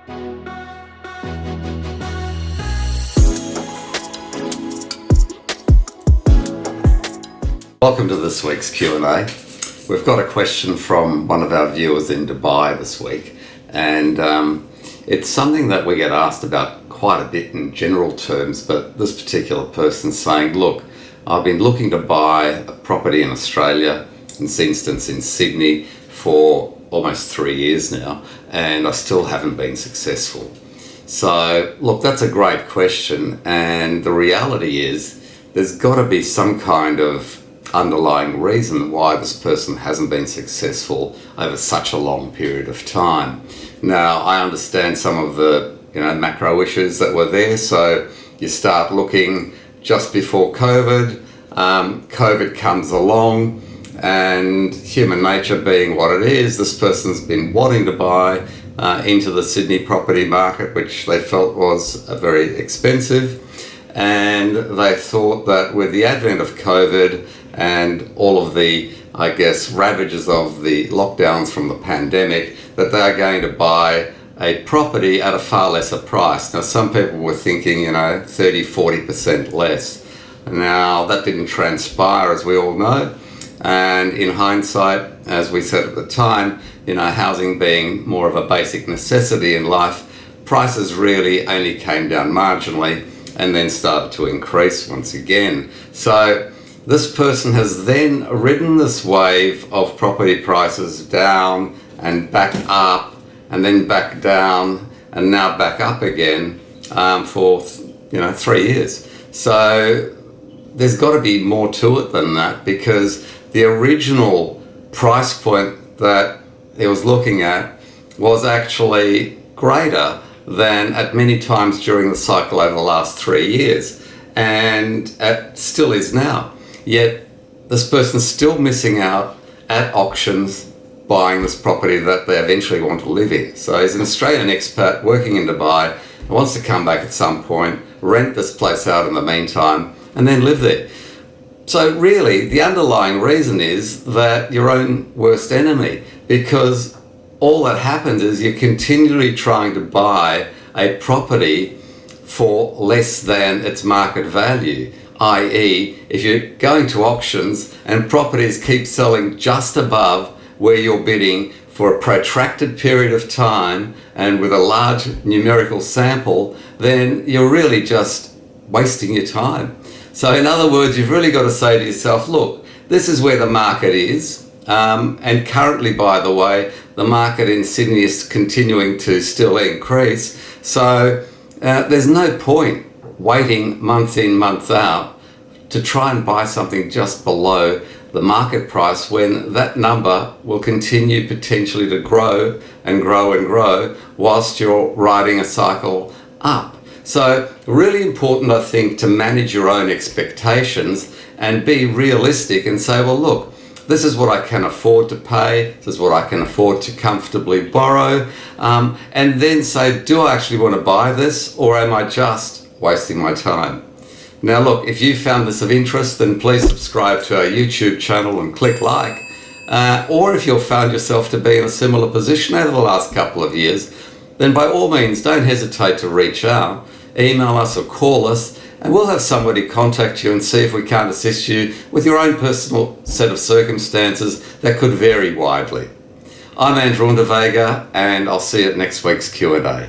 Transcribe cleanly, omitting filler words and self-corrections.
Welcome to this week's Q&A. We've got a question from one of our viewers in Dubai this week, and it's something that we get asked about quite a bit in general terms, but this particular person's saying, look, I've been looking to buy a property in Australia, in this instance in Sydney, for almost 3 years now, and I still haven't been successful. So look, that's a great question, and the reality is there's got to be some kind of underlying reason why this person hasn't been successful over such a long period of time. Now, I understand some of the macro issues that were there, so you start looking just before COVID. COVID comes along, and human nature being what it is, this person's been wanting to buy into the Sydney property market, which they felt was very expensive, and they thought that with the advent of COVID and all of the, ravages of the lockdowns from the pandemic, that they are going to buy a property at a far lesser price. Now, some people were thinking, 30-40% less. Now, that didn't transpire, as we all know. And in hindsight, as we said at the time, housing being more of a basic necessity in life, prices really only came down marginally and then started to increase once again. So this person has then ridden this wave of property prices down and back up and then back down and now back up again for 3 years. So there's got to be more to it than that, because the original price point that he was looking at was actually greater than at many times during the cycle over the last 3 years, and it still is now. Yet this person's still missing out at auctions buying this property that they eventually want to live in. So he's an Australian expat working in Dubai and wants to come back at some point, rent this place out in the meantime, and then live there. So really, the underlying reason is that your own worst enemy, because all that happens is you're continually trying to buy a property for less than its market value. i.e., if you're going to auctions and properties keep selling just above where you're bidding for a protracted period of time and with a large numerical sample, then you're really just wasting your time. So in other words, you've really got to say to yourself, look, this is where the market is. And currently, by the way, the market in Sydney is continuing to still increase. So there's no point waiting month in, month out to try and buy something just below the market price, when that number will continue potentially to grow and grow and grow whilst you're riding a cycle up. So really important, I think, to manage your own expectations and be realistic and say, well, look, this is what I can afford to pay, this is what I can afford to comfortably borrow, and then say, do I actually want to buy this, or am I just wasting my time? Now look, if you found this of interest, then please subscribe to our YouTube channel and click like. Or if you've found yourself to be in a similar position over the last couple of years, then by all means don't hesitate to reach out, email us or call us, and we'll have somebody contact you and see if we can't assist you with your own personal set of circumstances that could vary widely. I'm Andrew Unterweger, and I'll see you at next week's Q&A.